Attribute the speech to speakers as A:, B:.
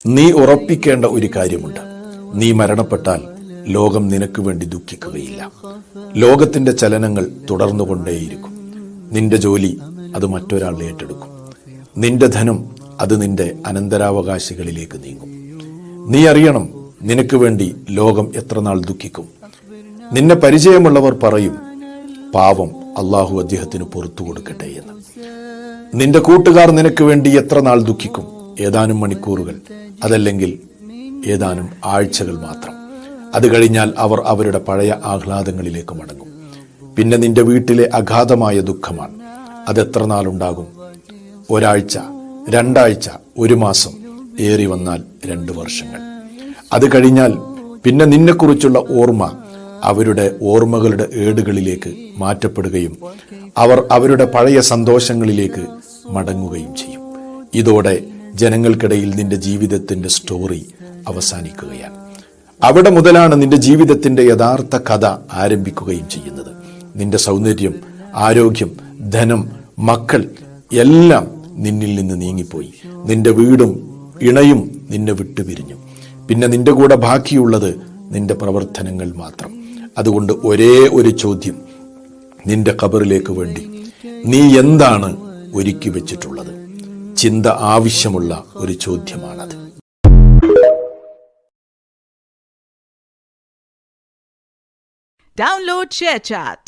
A: നീ ഉറപ്പിക്കേണ്ട ഒരു കാര്യമുണ്ട്. നീ മരണപ്പെട്ടാൽ ലോകം നിനക്ക് വേണ്ടി ദുഃഖിക്കുകയില്ല. ലോകത്തിന്റെ ചലനങ്ങൾ തുടർന്നുകൊണ്ടേയിരിക്കും. നിന്റെ ജോലി അത് മറ്റൊരാൾ ഏറ്റെടുക്കും. നിന്റെ ധനം അത് നിന്റെ അനന്തരാവകാശികളിലേക്ക് നീങ്ങും. നീ അറിയണം, നിനക്ക് വേണ്ടി ലോകം എത്ര നാൾ ദുഃഖിക്കും. നിന്നെ പരിചയമുള്ളവർ പറയും, പാവം, അള്ളാഹു അദ്ദേഹത്തിന് പുറത്തു കൊടുക്കട്ടെ എന്ന്. നിന്റെ കൂട്ടുകാർ നിനക്ക് വേണ്ടി എത്ര നാൾ ദുഃഖിക്കും? ഏതാനും മണിക്കൂറുകൾ, അതല്ലെങ്കിൽ ഏതാനും ആഴ്ചകൾ മാത്രം. അത് കഴിഞ്ഞാൽ അവർ അവരുടെ പഴയ ആഹ്ലാദങ്ങളിലേക്ക് മടങ്ങും. പിന്നെ നിന്റെ വീട്ടിലെ അഗാധമായ ദുഃഖമാണ്. അതെത്ര നാളുണ്ടാകും? ഒരാഴ്ച, രണ്ടാഴ്ച, ഒരു മാസം, ഏറി വന്നാൽ 2 വർഷങ്ങൾ. അത് കഴിഞ്ഞാൽ പിന്നെ നിന്നെക്കുറിച്ചുള്ള ഓർമ്മ അവരുടെ ഓർമ്മകളുടെ ഏടുകളിലേക്ക് മാറ്റപ്പെടുകയും അവർ അവരുടെ പഴയ സന്തോഷങ്ങളിലേക്ക് മടങ്ങുകയും ചെയ്യും. ഇതോടെ ജനങ്ങൾക്കിടയിൽ നിന്റെ ജീവിതത്തിന്റെ സ്റ്റോറി അവസാനിക്കുകയാണ്. അവിടെ മുതലാണ് നിന്റെ ജീവിതത്തിന്റെ യഥാർത്ഥ കഥ ആരംഭിക്കുകയും ചെയ്യുന്നത്. നിന്റെ സൗന്ദര്യം, ആരോഗ്യം, ധനം, മക്കൾ എല്ലാം നിന്നിൽ നിന്ന് നീങ്ങിപ്പോയി. നിന്റെ വീടും ഇണയും നിന്നെ വിട്ടുപിരിഞ്ഞു. പിന്നെ നിന്റെ കൂടെ ബാക്കിയുള്ളത് നിന്റെ പ്രവർത്തനങ്ങൾ മാത്രം. അതുകൊണ്ട് ഒരേ ഒരു ചോദ്യം നിന്റെ ഖബറിലേക്ക് വേണ്ടി നീ എന്താണ് ഒരുക്കി വെച്ചിട്ടുള്ളത്? ചിന്ത ആവശ്യമുള്ള ഒരു ചോദ്യമാണത്.
B: Download ShareChat.